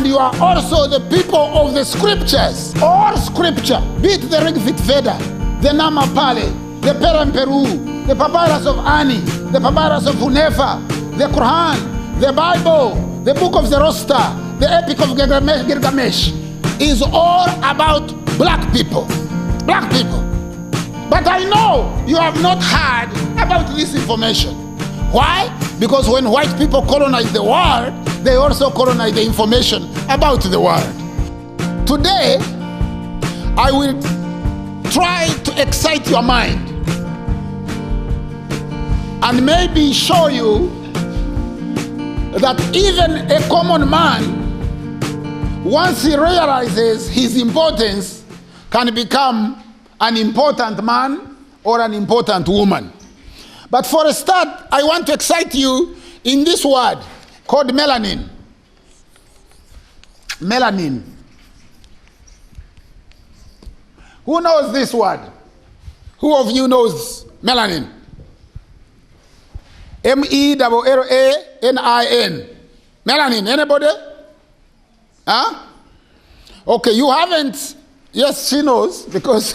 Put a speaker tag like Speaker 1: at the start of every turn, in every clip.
Speaker 1: And you are also the people of the scriptures. All scripture, be it the Rigvit Veda, the Namapale, the Peramperu, the Papyrus of Ani, the Papyrus of Hunefa, the Quran, the Bible, the Book of Zoroaster, the Epic of Gilgamesh, is all about black people. Black people. But I know you have not heard about this information. Why? Because when white people colonize the world, they also colonize the information about the world. Today, I will try to excite your mind and maybe show you that even a common man, once he realizes his importance, can become an important man or an important woman. But for a start, I want to excite you in this word called melanin. Melanin. Who knows this word? Who of you knows melanin? M-E-L-L-A-N-I-N. Melanin. Anybody? Huh? Okay, you haven't. Yes, she knows because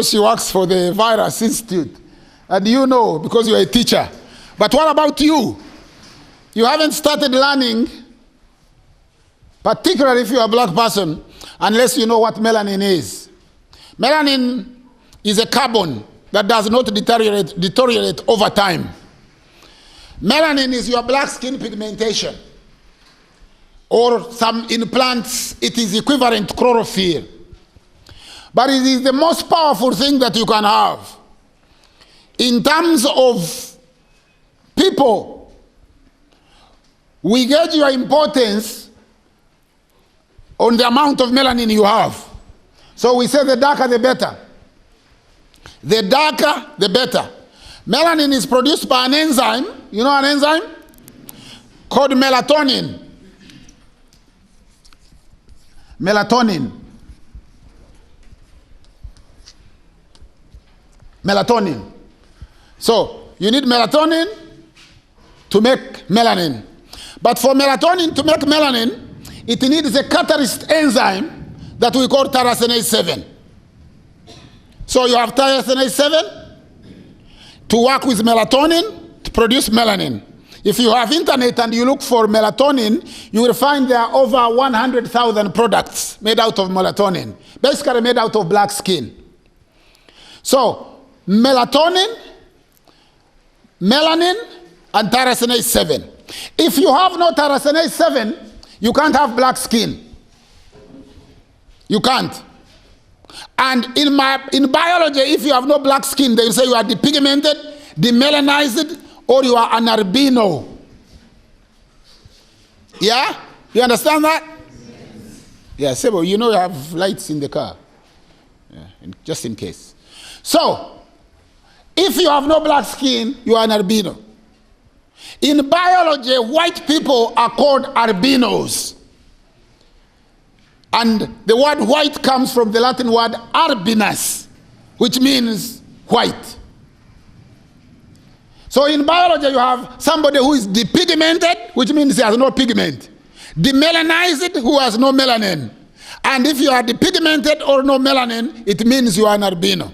Speaker 1: she works for the Virus Institute. And you know because you're a teacher. But what about you? You haven't started learning, particularly if you're a black person, unless you know what melanin is. Melanin is a carbon that does not deteriorate over time. Melanin is your black skin pigmentation. Or in plants, it is equivalent to chlorophyll. But it is the most powerful thing that you can have. In terms of people, we gauge your importance on the amount of melanin you have. So we say the darker the better. The darker the better. Melanin is produced by an enzyme. You know an enzyme? Called melatonin. Melatonin. Melatonin. So, you need melatonin to make melanin. But for melatonin to make melanin, it needs a catalyst enzyme that we call tyrosine 7. So you have tyrosine 7 to work with melatonin to produce melanin. If you have internet and you look for melatonin, you will find there are over 100,000 products made out of melatonin, basically made out of black skin. So, melatonin, melanin, and tyrosine 7. If you have no tyrosine 7, you can't have black skin. You can't. And in biology, if you have no black skin, they say you are depigmented, demelanized, or you are an albino. Yeah? You understand that? Yes. Yeah, Sebo, you know you have lights in the car. Yeah, just in case. So, if you have no black skin, you are an albino. In biology, white people are called albinos. And the word white comes from the Latin word albinus, which means white. So in biology, you have somebody who is depigmented, which means he has no pigment. Demelanized, who has no melanin. And if you are depigmented or no melanin, it means you are an albino.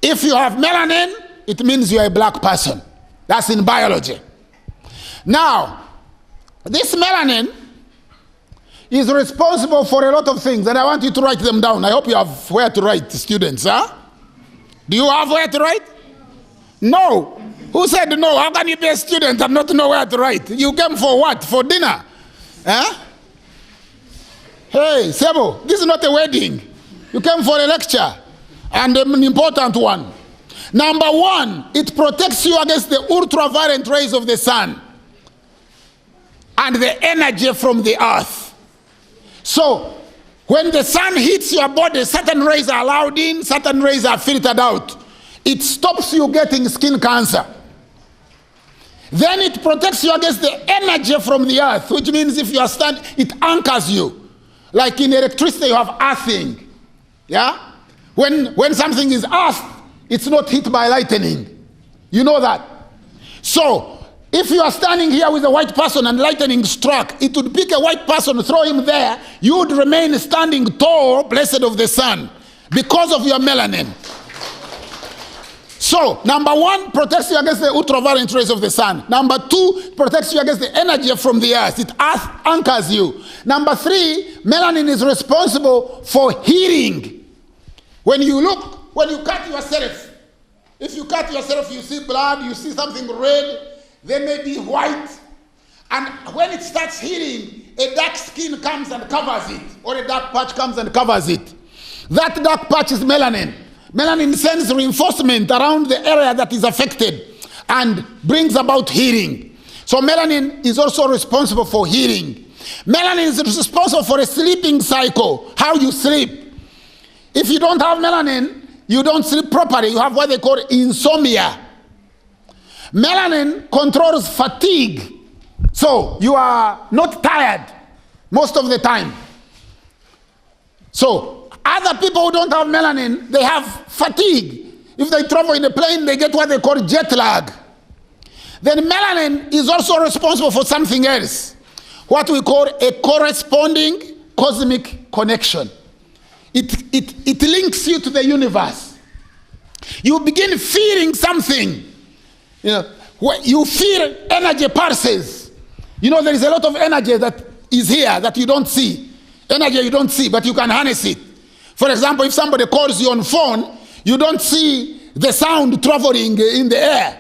Speaker 1: If you have melanin, it means you are a black person. That's in biology. Now, this melanin is responsible for a lot of things, and I want you to write them down. I hope you have where to write, students, huh? Do you have where to write? No. Who said no? How can you be a student and not know where to write? You came for what? For dinner? Huh? Hey, Sebo, this is not a wedding. You came for a lecture, and an important one. Number one, it protects you against the ultraviolet rays of the sun and the energy from the earth. So, when the sun hits your body, certain rays are allowed in, certain rays are filtered out. It stops you getting skin cancer. Then it protects you against the energy from the earth, which means if you are standing, it anchors you. Like in electricity, you have earthing. Yeah? When something is earthed, it's not hit by lightning. You know that. So, If you are standing here with a white person and lightning struck, it would pick a white person, throw him there. You would remain standing tall, blessed of the sun, because of your melanin. So, number one, protects you against the ultraviolet rays of the sun. Number two, protects you against the energy from the earth. It anchors you. Number three, melanin is responsible for healing. When you cut yourself, if you cut yourself, you see blood, you see something red, they may be white. And when it starts healing, a dark skin comes and covers it, or a dark patch comes and covers it. That dark patch is melanin. Melanin sends reinforcement around the area that is affected and brings about healing. So melanin is also responsible for healing. Melanin is responsible for a sleeping cycle, how you sleep. If you don't have melanin, you don't sleep properly. You have what they call insomnia. Melanin controls fatigue. So you are not tired most of the time. So other people who don't have melanin, they have fatigue. If they travel in a plane, they get what they call jet lag. Then melanin is also responsible for something else, what we call a corresponding cosmic connection. It links you to the universe. You begin feeling something. You feel energy pulses. There is a lot of energy that is here that you don't see. Energy you don't see, but you can harness it. For example, if somebody calls you on phone, you don't see the sound traveling in the air,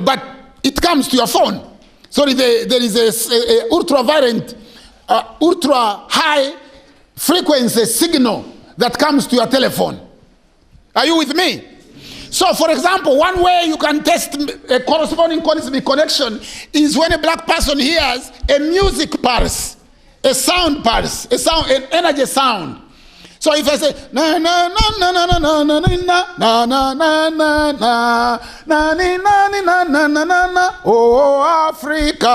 Speaker 1: but it comes to your phone. So there is a ultraviolet, ultra high frequency signal that comes to your telephone. Are you with me? So, for example, one way you can test a corresponding cosmic connection is when a black person hears a music pulse, a sound pulse, an energy sound. So if I say na na na na na na na na na na na na na na na na na na na, oh Africa,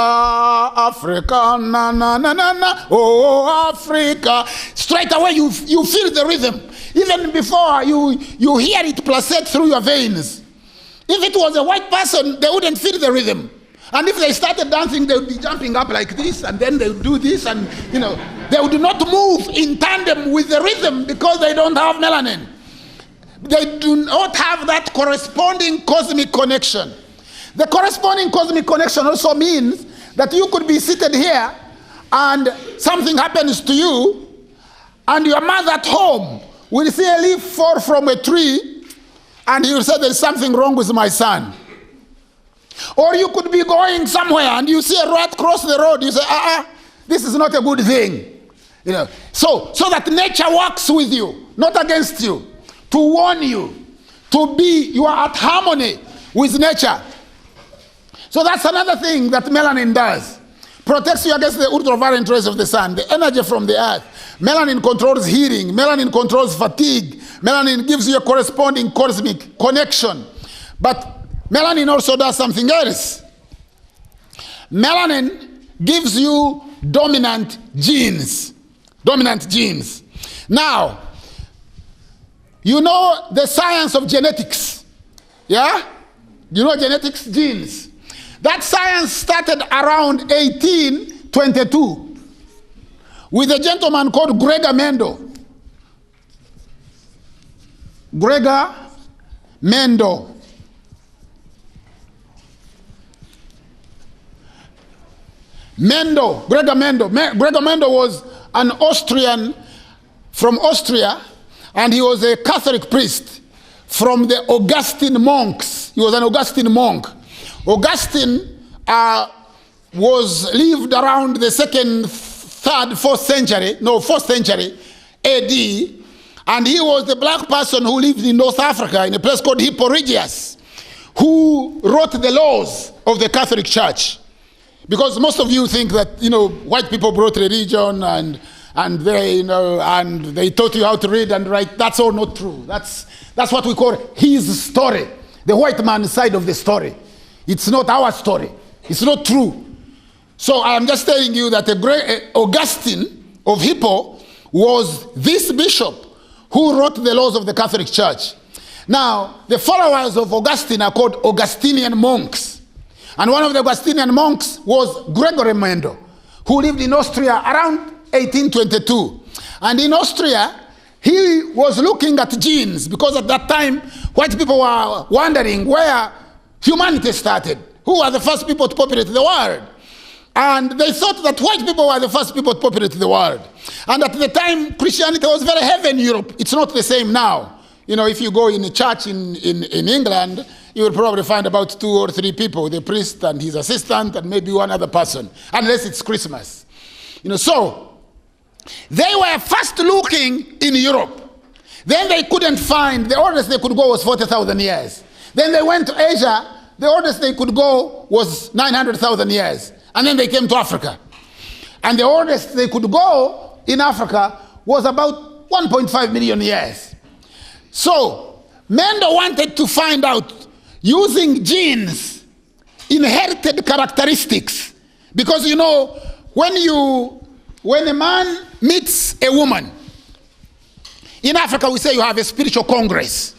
Speaker 1: Africa, na na na na na, oh Africa, straight away you feel the rhythm. Even before you hear it pulsate through your veins. If it was a white person, they wouldn't feel the rhythm. And if they started dancing, they would be jumping up like this, and then they would do this, and they would not move in tandem with the rhythm because they don't have melanin. They do not have that corresponding cosmic connection. The corresponding cosmic connection also means that you could be seated here, and something happens to you, and your mother at home will see a leaf fall from a tree, and you will say, there's something wrong with my son. Or you could be going somewhere and you see a rat cross the road. You say, this is not a good thing. So that nature works with you, not against you, to warn you, you are at harmony with nature. So that's another thing that melanin does. Protects you against the ultraviolet rays of the sun, the energy from the earth. Melanin controls healing. Melanin controls fatigue. Melanin gives you a corresponding cosmic connection. But melanin also does something else. Melanin gives you dominant genes. Dominant genes. Now, you know the science of genetics. Yeah? You know genetics, genes. That science started around 1822 with a gentleman called Gregor Mendel. Gregor Mendel. Gregor Mendel was an Austrian from Austria, and he was a Catholic priest from the Augustine monks. He was an Augustine monk. Augustine lived around the 2nd, 3rd, 4th century AD, and he was the black person who lived in North Africa in a place called Hippo Regius, who wrote the laws of the Catholic Church. Because most of you think that, white people brought religion and they, and they taught you how to read and write. That's all not true. That's what we call his story, the white man's side of the story. It's not our story. It's not true. So I am just telling you that Augustine of Hippo was this bishop who wrote the laws of the Catholic Church. Now, the followers of Augustine are called Augustinian monks. And one of the Augustinian monks was Gregory Mendel, who lived in Austria around 1822. And in Austria, he was looking at genes, because at that time, white people were wondering where humanity started. Who were the first people to populate the world? And they thought that white people were the first people to populate the world. And at the time, Christianity was very heavy in Europe. It's not the same now. You know, if you go in a church in England, you will probably find about 2 or 3 people, the priest and his assistant and maybe one other person, unless it's Christmas. You know, so they were first looking in Europe. Then they couldn't find, the oldest they could go was 40,000 years. Then they went to Asia, the oldest they could go was 900,000 years. And then they came to Africa. And the oldest they could go in Africa was about 1.5 million years. So Mendel wanted to find out, using genes, inherited characteristics. Because you know, when a man meets a woman, in Africa we say you have a spiritual congress.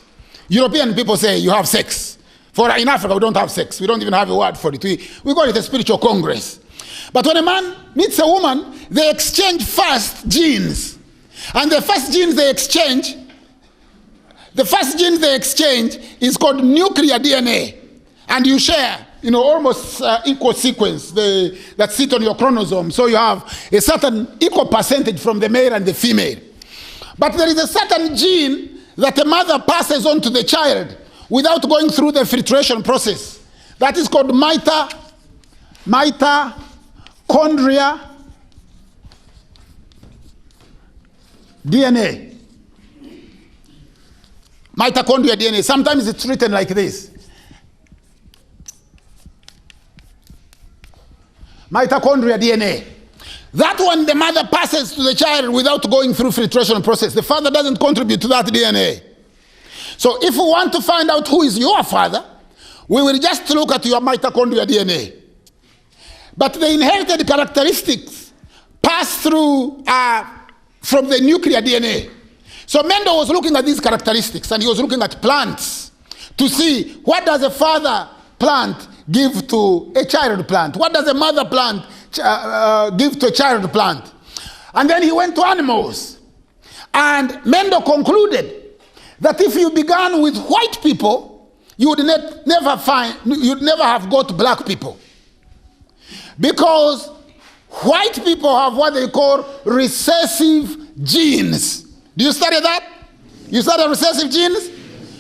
Speaker 1: European people say you have sex. In Africa, we don't have sex. We don't even have a word for it. We call it a spiritual congress. But when a man meets a woman, they exchange first genes. And the first genes they exchange is called nuclear DNA. And you share, you know, almost equal sequence that sit on your chromosome. So you have a certain equal percentage from the male and the female. But there is a certain gene that the mother passes on to the child without going through the filtration process. That is called mitochondria DNA. Mitochondria DNA. Sometimes it's written like this. Mitochondria DNA. That one the mother passes to the child without going through filtration process. The father doesn't contribute to that DNA. So if we want to find out who is your father, we will just look at your mitochondria DNA. But the inherited characteristics pass through from the nuclear DNA. So Mendel was looking at these characteristics, and he was looking at plants to see what does a father plant give to a child plant? What does a mother plant give to a child plant? And then he went to animals. And Mendel concluded that if you began with white people, you would you'd never have got black people. Because white people have what they call recessive genes. Do you study that? You study recessive genes?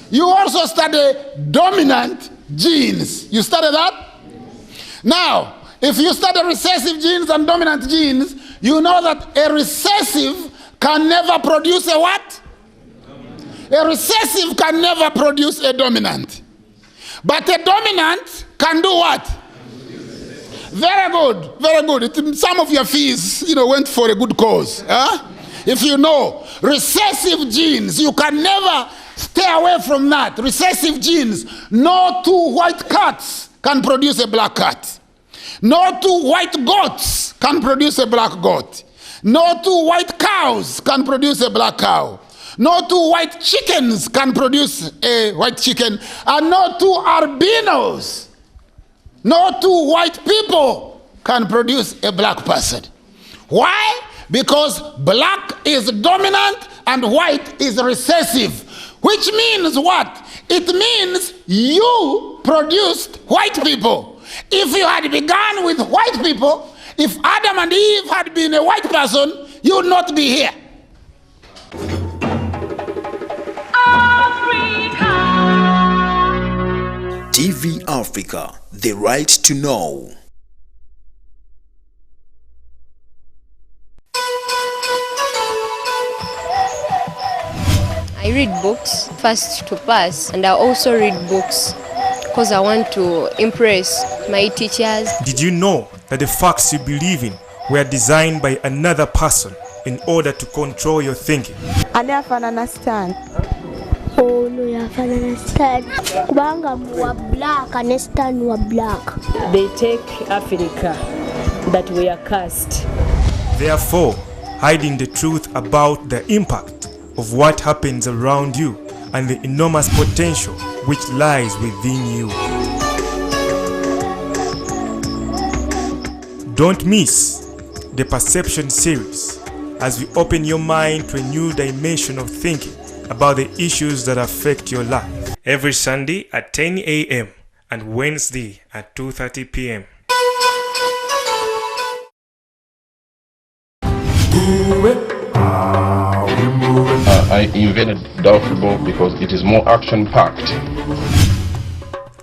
Speaker 1: You also study dominant genes. You study that? Now, if you study recessive genes and dominant genes, you know that a recessive can never produce a what? A recessive can never produce a dominant. But a dominant can do what? Very good, very good. Some of your fees, went for a good cause. Huh? If you know recessive genes, you can never stay away from that. Recessive genes. No 2 white cats can produce a black cat. No 2 white goats can produce a black goat. No 2 white cows can produce a black cow. No 2 white chickens can produce a white chicken. And no 2 albinos, no 2 white people can produce a black person. Why? Because black is dominant and white is recessive. Which means what? It means you produced white people. If you had begun with white people, if Adam and Eve had been a white person, you would not be here.
Speaker 2: TV Africa, the right to know.
Speaker 3: I read books first to pass, and I also read books because I want to impress my teachers.
Speaker 4: Did you know that the facts you believe in were designed by another person in order to control your thinking?
Speaker 5: I never understand.
Speaker 6: Oh no, you can understand. Kubanga wa black, understand wa black.
Speaker 7: They take Africa that we are cursed.
Speaker 4: Therefore, hiding the truth about the impact of what happens around you and the enormous potential which lies within you. Don't miss the Perception series as we open your mind to a new dimension of thinking about the issues that affect your life. Every Sunday at 10 a.m. and Wednesday at 2:30 p.m.
Speaker 8: I invented Doubtful because it is more action-packed.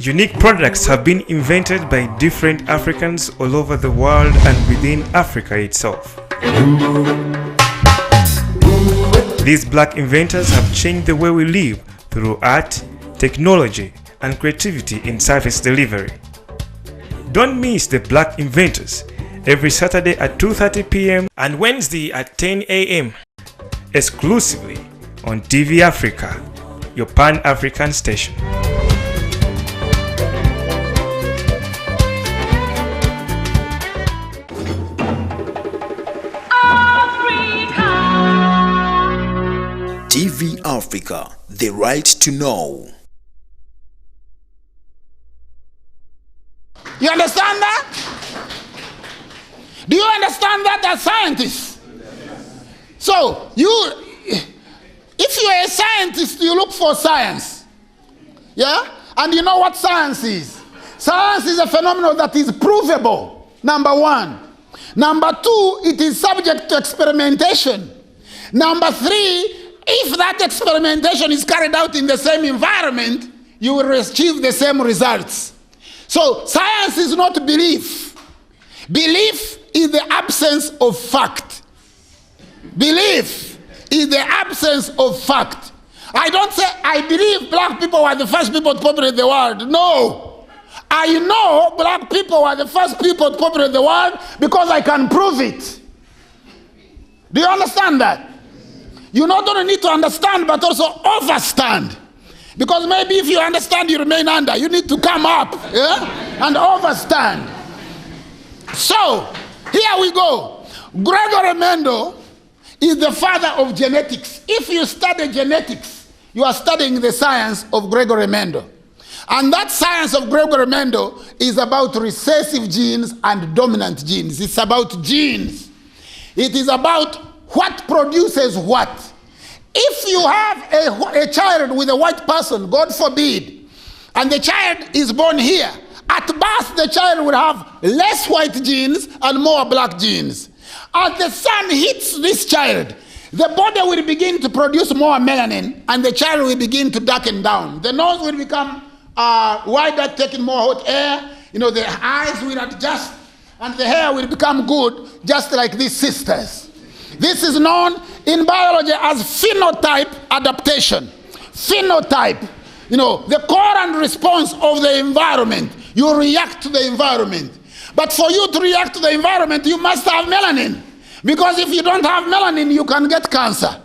Speaker 4: Unique products have been invented by different Africans all over the world and within Africa itself. These black inventors have changed the way we live through art, technology, and creativity in service delivery. Don't miss the Black Inventors every Saturday at 2:30 p.m. and Wednesday at 10 a.m. exclusively on TV Africa, your Pan-African station.
Speaker 2: TV Africa, the right to know.
Speaker 1: You understand that? Do you understand that as scientists? So, if you are a scientist, you look for science. Yeah? And you know what science is? Science is a phenomenon that is provable, number one. Number two, it is subject to experimentation. Number three, if that experimentation is carried out in the same environment, you will achieve the same results. So, science is not belief. Belief is the absence of fact. Belief is the absence of fact. I don't say, I believe black people were the first people to populate the world. No. I know black people were the first people to populate the world because I can prove it. Do you understand that? You not only need to understand, but also overstand. Because maybe if you understand, you remain under. You need to come up, yeah? And overstand. So, here we go. Gregory Mendel is the father of genetics. If you study genetics, you are studying the science of Gregory Mendel. And that science of Gregory Mendel is about recessive genes and dominant genes. It's about genes. It is about what produces what. If you have a child with a white person, God forbid, and the child is born here, at birth the child will have less white genes and more black genes. As the sun hits this child, the body will begin to produce more melanin and the child will begin to darken down. The nose will become wider, taking more hot air. You know, the eyes will adjust and the hair will become good, just like these sisters. This is known in biology as phenotype adaptation. Phenotype, you know, the current response of the environment. You react to the environment. But for you to react to the environment, you must have melanin. Because if you don't have melanin, you can get cancer.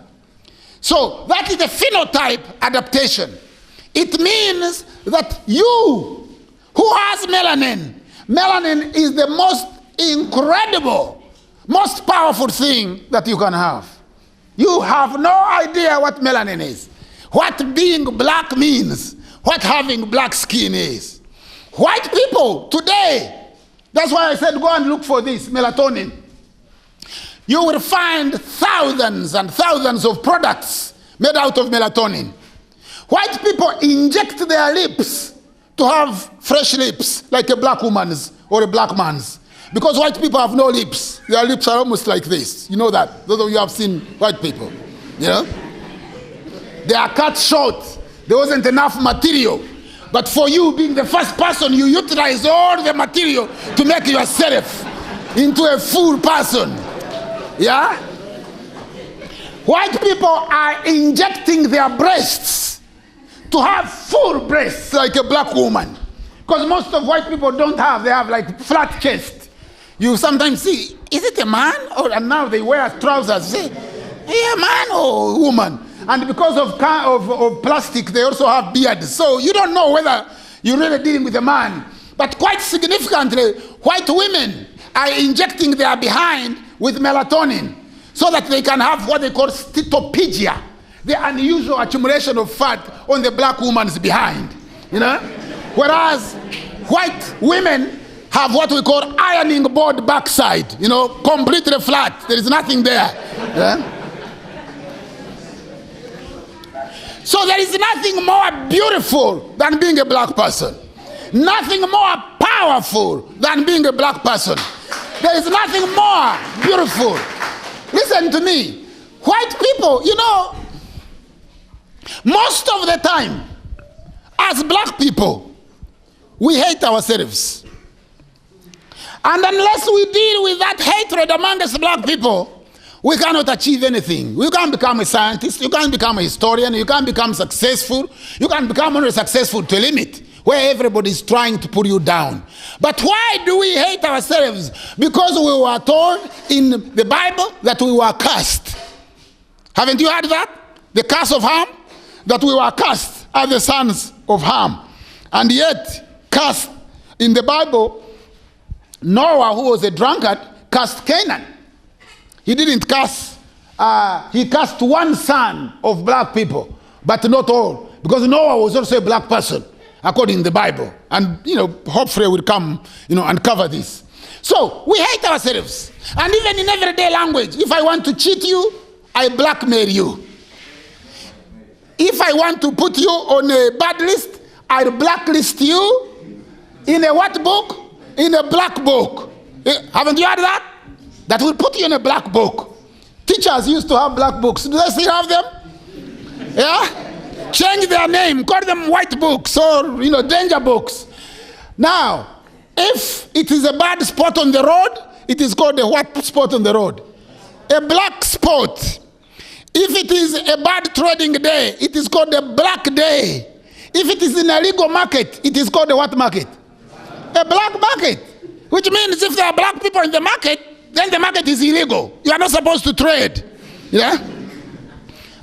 Speaker 1: So that is the phenotype adaptation. It means that you, who has melanin is the most incredible, most powerful thing that you can have. You have no idea what melanin is, what being black means, what having black skin is. White people today, that's why I said go and look for this, melatonin. You will find thousands and thousands of products made out of melatonin. White people inject their lips to have fresh lips, like a black woman's or a black man's. Because white people have no lips. Their lips are almost like this. You know that. Those of you have seen white people. You know? They are cut short. There wasn't enough material. But for you, being the first person, you utilize all the material to make yourself into a full person. Yeah? White people are injecting their breasts to have full breasts like a black woman. Because most of white people don't have. They have like flat chest. You sometimes see, is it a man? And now they wear trousers. Say, hey, a man or woman? And because of plastic, they also have beards. So you don't know whether you're really dealing with a man. But quite significantly, white women are injecting their behind with melatonin so that they can have what they call steatopedia, the unusual accumulation of fat on the black woman's behind. You know? Whereas white women have what we call ironing board backside, completely flat. There is nothing there. Yeah? So there is nothing more beautiful than being a black person. Nothing more powerful than being a black person. There is nothing more beautiful. Listen to me. White people, most of the time, as black people, we hate ourselves. And unless we deal with that hatred amongst black people, we cannot achieve anything. You can't become a scientist, you can't become a historian, you can't become successful, you can become only successful to a limit where everybody is trying to put you down. But why do we hate ourselves? Because we were told in the Bible that we were cursed. Haven't you heard that? The curse of Ham? That we were cursed as the sons of Ham. And yet, cursed in the Bible, Noah, who was a drunkard, cursed Canaan. He didn't curse, he cursed one son of black people, but not all, because Noah was also a black person, according to the Bible. And, hopefully we'll come, and cover this. So, we hate ourselves. And even in everyday language, if I want to cheat you, I blackmail you. If I want to put you on a bad list, I'll blacklist you in a what book? In a black book. Haven't you heard that? That will put you in a black book. Teachers used to have black books. Do they still have them? Yeah? Change their name. Call them white books or, danger books. Now, if it is a bad spot on the road, it is called a what spot on the road? A black spot. If it is a bad trading day, it is called a black day. If it is in a legal market, it is called a what market? A black market. Which means if there are black people in the market, then the market is illegal. You are not supposed to trade. Yeah?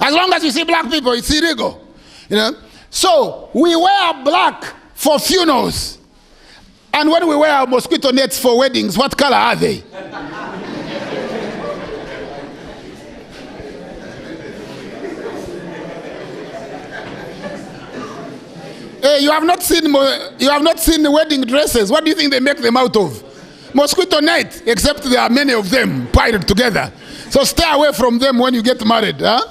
Speaker 1: As long as you see black people, it's illegal. So we wear black for funerals. And when we wear mosquito nets for weddings, what color are they? Hey, you have not seen the wedding dresses. What do you think they make them out of? Mosquito net, except there are many of them piled together. So stay away from them when you get married. Huh?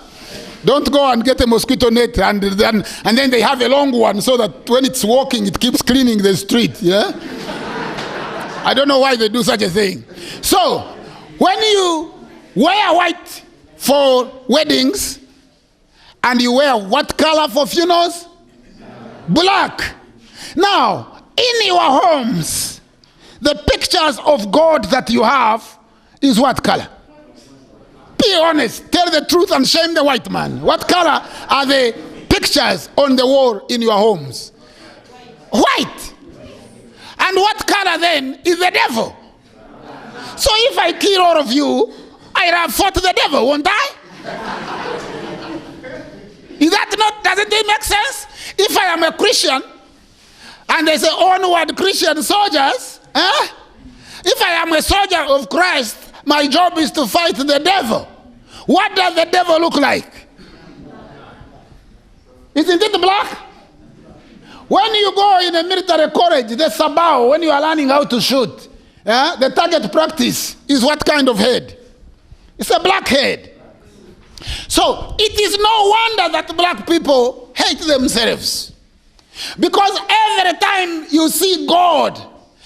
Speaker 1: Don't go and get a mosquito net and then they have a long one so that when it's walking, it keeps cleaning the street. Yeah? I don't know why they do such a thing. So, when you wear white for weddings and you wear what color for funerals? Black. Now, in your homes, the pictures of God that you have is what color? Be honest. Tell the truth and shame the white man. What color are the pictures on the wall in your homes? White. And what color then is the devil? So if I kill all of you, I'd have fought the devil, won't I? Is that not, doesn't it make sense? If I am a Christian, and they say onward Christian soldiers, if I am a soldier of Christ, my job is to fight the devil. What does the devil look like? Isn't it black? When you go in a military college, the sabao, when you are learning how to shoot, the target practice is what kind of head? It's a black head. So it is no wonder that black people hate themselves. Because every time you see God,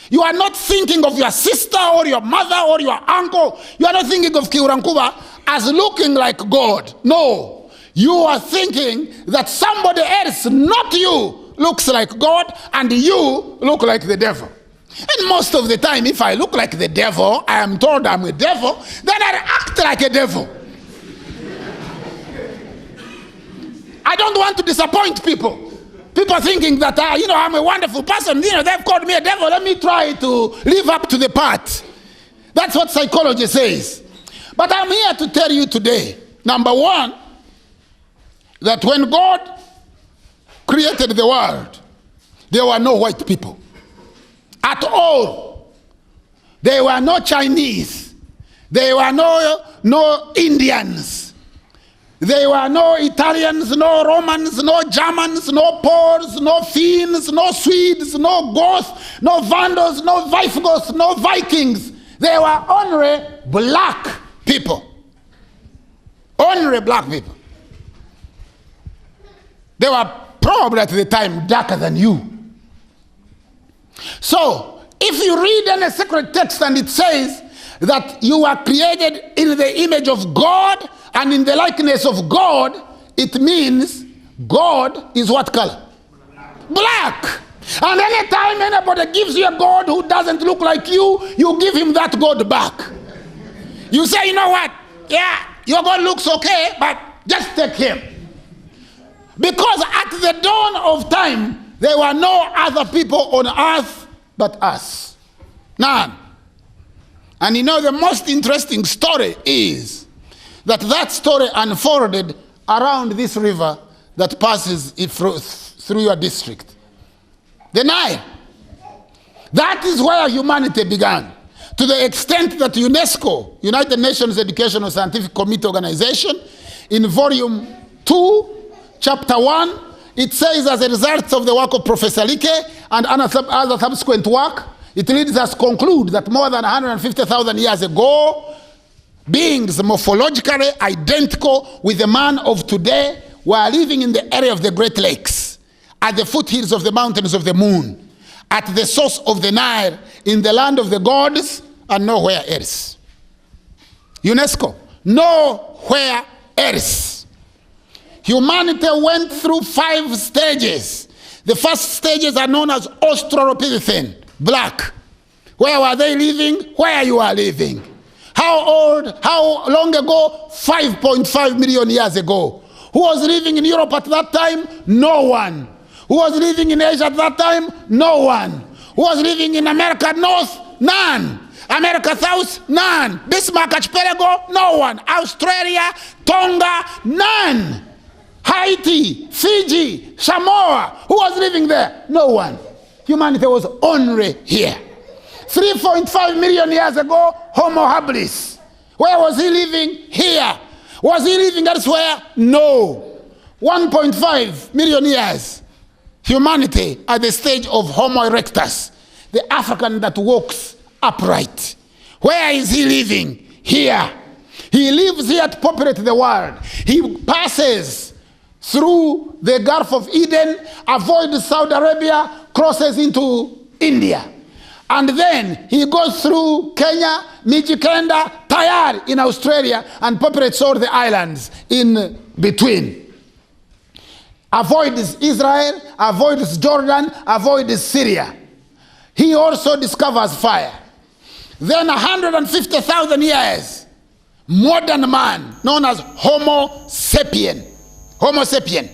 Speaker 1: you are not thinking of your sister or your mother or your uncle. You are not thinking of Kiurankuba as looking like God. No. You are thinking that somebody else, not you, looks like God and you look like the devil. And most of the time, if I look like the devil, I am told I'm a devil, then I act like a devil. I don't want to disappoint people. People thinking that, I'm a wonderful person. They've called me a devil. Let me try to live up to the part. That's what psychology says. But I'm here to tell you today, number one, that when God created the world, there were no white people at all. There were no Chinese. There were no Indians. There were no Italians, no Romans, no Germans, no Poles, no Finns, no Swedes, no Goths, no Vandals, no Visigoths, no Vikings. They were only black people. Only black people. They were probably at the time darker than you. So, if you read any sacred text and it says that you were created in the image of God and in the likeness of God, it means God is what color? Black. And anytime anybody gives you a God who doesn't look like you, you give him that God back. You say, you know what? Yeah, your God looks okay, but just take him. Because at the dawn of time, there were no other people on earth but us. None. And you know the most interesting story is that story unfolded around this river that passes through your district. The Nile. That is where humanity began. To the extent that UNESCO, United Nations Educational Scientific Committee Organization, in volume 2, chapter 1, it says, as a result of the work of Professor Like and other subsequent work, it leads us to conclude that more than 150,000 years ago, beings morphologically identical with the man of today were living in the area of the Great Lakes, at the foothills of the mountains of the moon, at the source of the Nile, in the land of the gods, and nowhere else. UNESCO, nowhere else. Humanity went through 5 stages. The first stages are known as Australopithecine, black. Where were they living? Where you are living. How old? How long ago? 5.5 million years ago. Who was living in Europe at that time? No one. Who was living in Asia at that time? No one. Who was living in America North? None. America South? None. Bismarck Archipelago? No one. Australia? Tonga? None. Haiti? Fiji? Samoa? Who was living there? No one. Humanity was only here. 3.5 million years ago, Homo habilis. Where was he living? Here. Was he living elsewhere? No. 1.5 million years. Humanity at the stage of Homo erectus, the African that walks upright. Where is he living? Here. He lives here to populate the world. He passes through the Gulf of Eden, avoids Saudi Arabia, crosses into India. And then he goes through Kenya, Mijikenda, Tayar in Australia, and populates all the islands in between. Avoids Israel, avoids Jordan, avoids Syria. He also discovers fire. Then 150,000 years, modern man, known as Homo sapien. Homo sapien.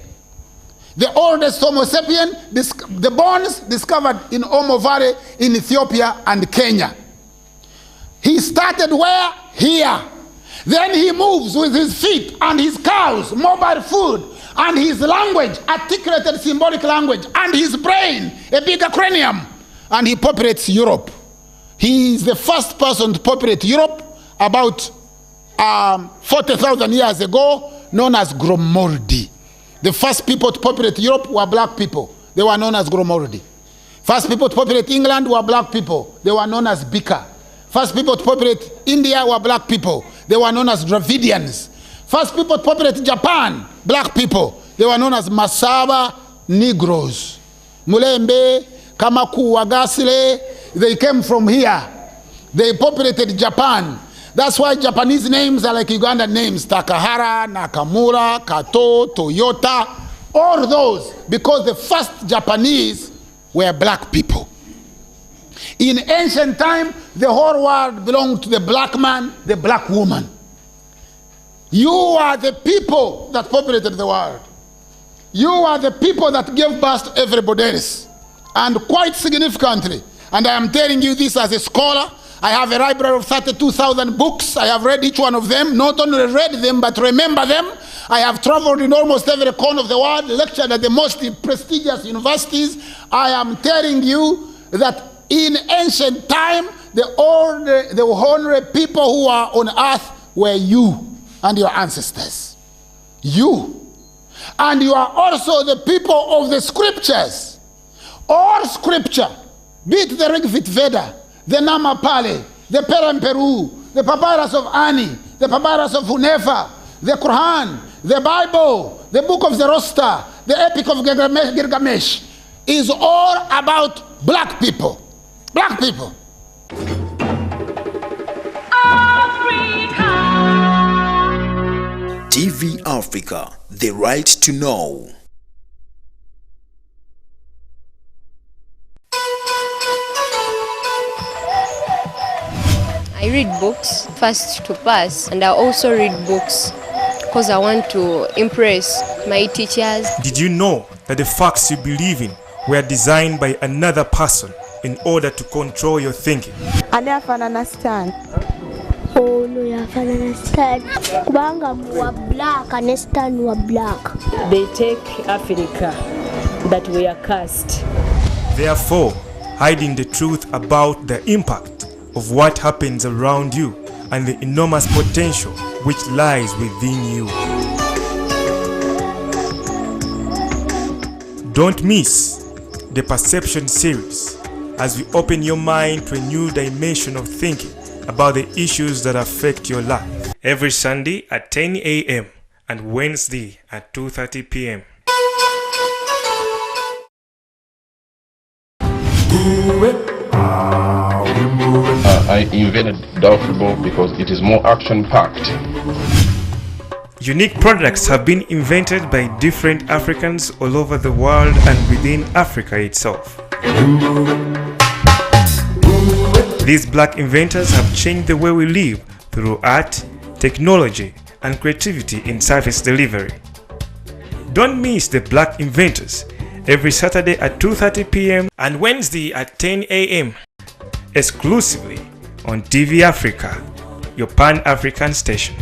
Speaker 1: The oldest Homo sapien, the bones discovered in Omo Valley in Ethiopia and Kenya. He started where? Here. Then he moves with his feet and his cows, mobile food, and his language, articulated symbolic language, and his brain, a bigger cranium, and he populates Europe. He is the first person to populate Europe about 40,000 years ago, known as Gromordi. The first people to populate Europe were black people. They were known as Gromordi. First people to populate England were black people. They were known as Bika. First people to populate India were black people. They were known as Dravidians. First people to populate Japan, black people. They were known as Masaba Negroes. Mulembe, Kamaku, Wagasile, they came from here. They populated Japan. That's why Japanese names are like Ugandan names. Takahara, Nakamura, Kato, Toyota, all those. Because the first Japanese were black people. In ancient time, the whole world belonged to the black man, the black woman. You are the people that populated the world. You are the people that gave birth to everybody else. And quite significantly, and I am telling you this as a scholar, I have a library of 32,000 books. I have read each one of them, not only read them, but remember them. I have traveled in almost every corner of the world, lectured at the most prestigious universities. I am telling you that in ancient time, the only people who are on earth were you and your ancestors. You. And you are also the people of the scriptures. All scripture, be it the Rigvit Veda, the Namapali, the Peremperu, the Papyrus of Ani, the Papyrus of Hunefa, the Quran, the Bible, the Book of Zoroaster, the Epic of Gilgamesh, is all about black people. Black people.
Speaker 2: TV Africa, the right to know.
Speaker 3: I read books first to pass, and I also read books because I want to impress my teachers.
Speaker 4: Did you know that the facts you believe in were designed by another person in order to control your thinking?
Speaker 5: Ani afanana stand.
Speaker 6: Ono yafanana stand. Kubanga muwa black and stand wa black.
Speaker 7: They take Africa that we are cursed.
Speaker 4: Therefore, hiding the truth about the impact of what happens around you and the enormous potential which lies within you. Don't miss the Perception series as we open your mind to a new dimension of thinking about the issues that affect your life. Every Sunday at 10 a.m. and Wednesday at 2:30 p.m.
Speaker 8: I invented Doubtful because it is more action-packed.
Speaker 4: Unique products have been invented by different Africans all over the world and within Africa itself. These black inventors have changed the way we live through art, technology, and creativity in service delivery. Don't miss the Black Inventors every Saturday at 2:30 p.m. and Wednesday at 10 a.m. exclusively on TV Africa, your Pan-African station.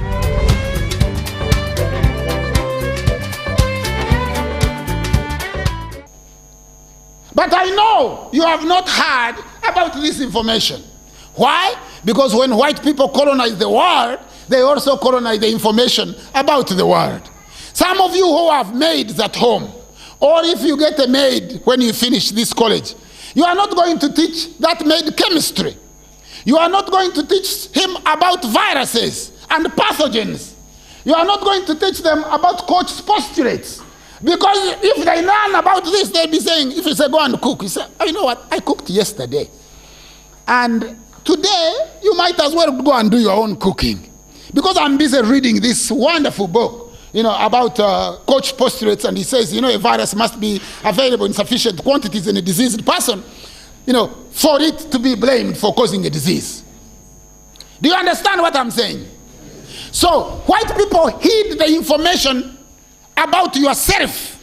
Speaker 1: But I know you have not heard about this information. Why? Because when white people colonize the world, they also colonize the information about the world. Some of you who have maids at home, or if you get a maid when you finish this college, you are not going to teach that maid chemistry. You are not going to teach him about viruses and pathogens. You are not going to teach them about coach's postulates. Because if they learn about this, they'll be saying, if you say, go and cook, you say, oh, you know what, I cooked yesterday. And today, you might as well go and do your own cooking. Because I'm busy reading this wonderful book, about coach postulates, and he says, a virus must be available in sufficient quantities in a diseased person, for it to be blamed for causing a disease. Do you understand what I'm saying? So, white people hid the information about yourself.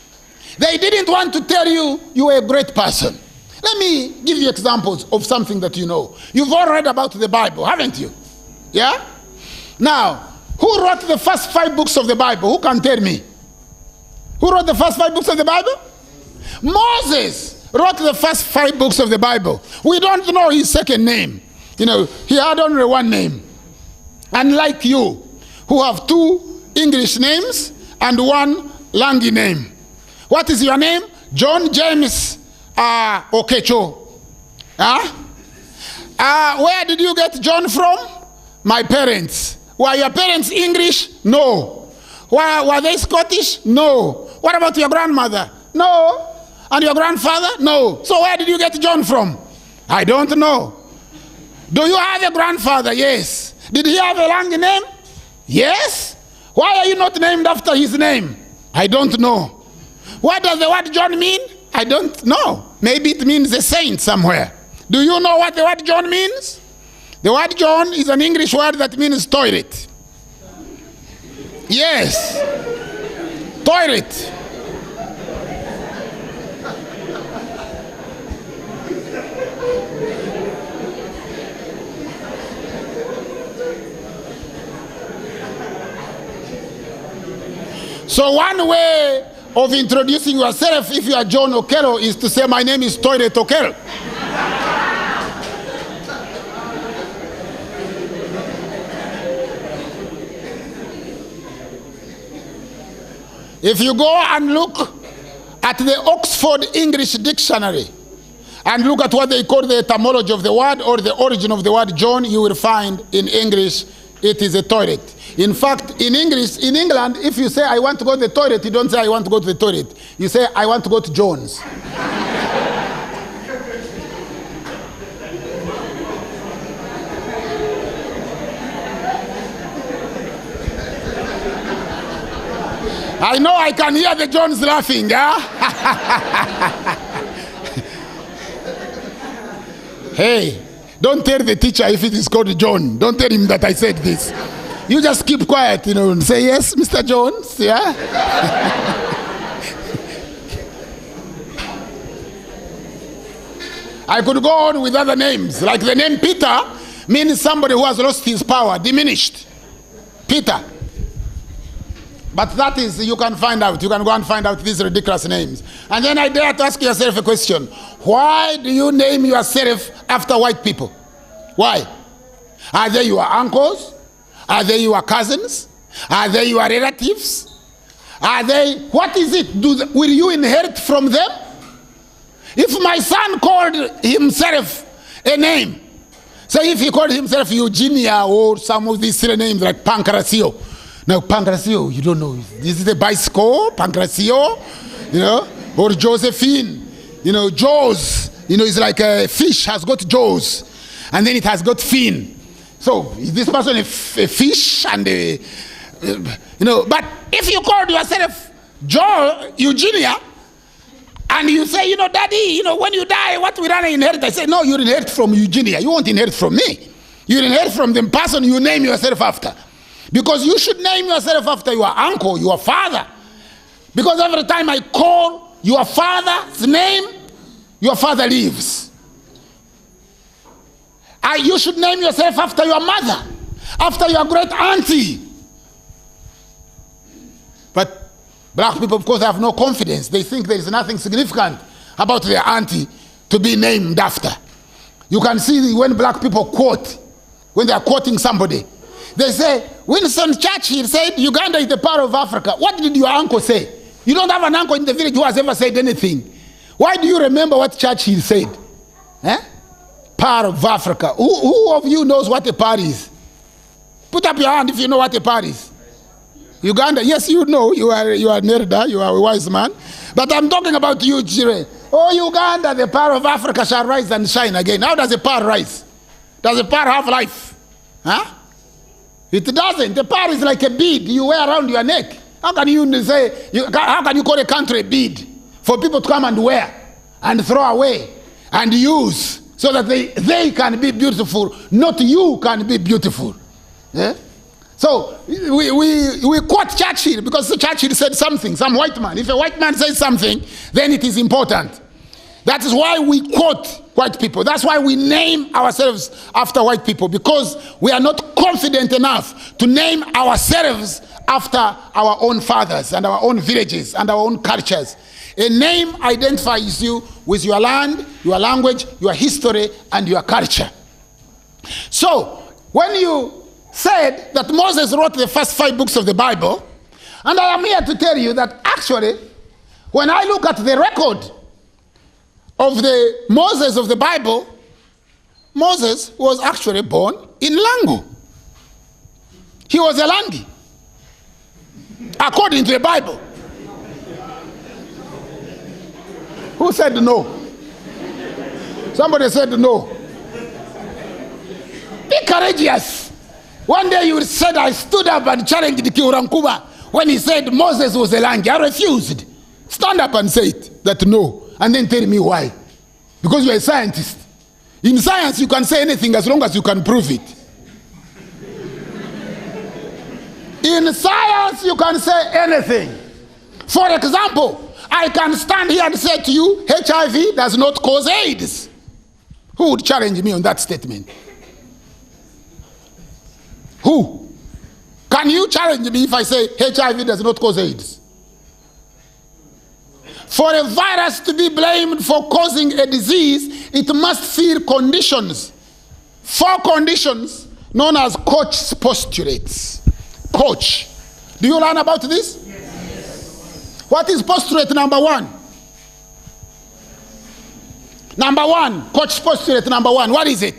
Speaker 1: They didn't want to tell you you were a great person. Let me give you examples of something that you know. You've all read about the Bible, haven't you? Yeah? Now, who wrote the first 5 books of the Bible? Who can tell me? Who wrote the first 5 books of the Bible? Moses wrote the first 5 books of the Bible. We don't know his second name. He had only one name. Unlike you, who have 2 English names and 1 Langi name. What is your name? John James Okecho. Where did you get John from? My parents. Were your parents English? No. Were they Scottish? No. What about your grandmother? No. And your grandfather? No. So where did you get John from? I don't know. Do you have a grandfather? Yes. Did he have a Langi name? Yes. Why are you not named after his name? I don't know. What does the word John mean? I don't know. Maybe it means a saint somewhere. Do you know what the word John means? The word John is an English word that means toilet. Yes. Toilet. So one way of introducing yourself, if you are John Okello, is to say, my name is Toilet Okello. If you go and look at the Oxford English Dictionary and look at what they call the etymology of the word or the origin of the word John, you will find in English it is a toilet. In fact, in English, in England, if you say I want to go to the toilet, you don't say I want to go to the toilet. You say I want to go to John's. I know I can hear the Johns laughing, Hey, don't tell the teacher if it is called John. Don't tell him that I said this. You just keep quiet, and say, yes, Mr. Jones, yeah? I could go on with other names, like the name Peter means somebody who has lost his power, diminished. Peter. But that is, you can find out. You can go and find out these ridiculous names. And then I dare to ask yourself a question. Why do you name yourself after white people? Why? Are they your uncles? Are they your cousins? Are they your relatives? Are they, what is it? Will you inherit from them? If my son called himself a name, say if he called himself Eugenia or some of these silly names like Pancracio. Now, Pancracio, you don't know. This is a bicycle, Pancracio, or Josephine, jaws. It's like a fish has got jaws, and then it has got fin. So, is this person a fish and but if you called yourself Eugenia, and you say, Daddy, when you die, what will I inherit? I say, no, you inherit from Eugenia. You won't inherit from me. You inherit from the person you name yourself after. Because you should name yourself after your uncle, your father. Because every time I call your father's name, your father lives. You should name yourself after your mother, after your great auntie. But black people, of course, have no confidence. They think there is nothing significant about their auntie to be named after. You can see when black people quote, when they are quoting somebody, they say, Winston Churchill said, Uganda is the power of Africa. What did your uncle say? You don't have an uncle in the village who has ever said anything. Why do you remember what Churchill said? Power of Africa. Who of you knows what a power is? Put up your hand if you know what a power is. Uganda, yes, you know. You are Nerda, you are a wise man. But I'm talking about you, Jire. Oh, Uganda, the power of Africa shall rise and shine again. How does a power rise? Does a power have life? It doesn't. The power is like a bead you wear around your neck. How can you say, how can you call a country a bead? For people to come and wear and throw away and use so that they can be beautiful, not you can be beautiful. Yeah? So we quote Churchill because Churchill said something, some white man. If a white man says something, then it is important. That is why we quote white people. That's why we name ourselves after white people, because we are not confident enough to name ourselves after our own fathers and our own villages and our own cultures. A name identifies you with your land, your language, your history, and your culture. So, when you said that Moses wrote the first 5 books of the Bible, and I am here to tell you that actually, when I look at the record of the Moses of the Bible, Moses was actually born in Langu. He was a Langi, according to the Bible. Who said no? Somebody said no. Be courageous. One day you said I stood up and challenged the Kiurankuba when he said Moses was a Langi. I refused. Stand up and say it, that no. And then tell me why. Because you're a scientist. In science, you can say anything as long as you can prove it. In science, you can say anything. For example, I can stand here and say to you, HIV does not cause AIDS. Who would challenge me on that statement? Who? Can you challenge me if I say HIV does not cause AIDS? For a virus to be blamed for causing a disease, it must fill conditions. 4 conditions known as Koch's postulates. Koch. Do you learn about this? Yes. What is postulate number 1? Number 1, coach postulate number 1, what is it?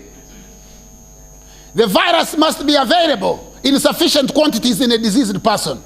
Speaker 1: The virus must be available in sufficient quantities in a diseased person.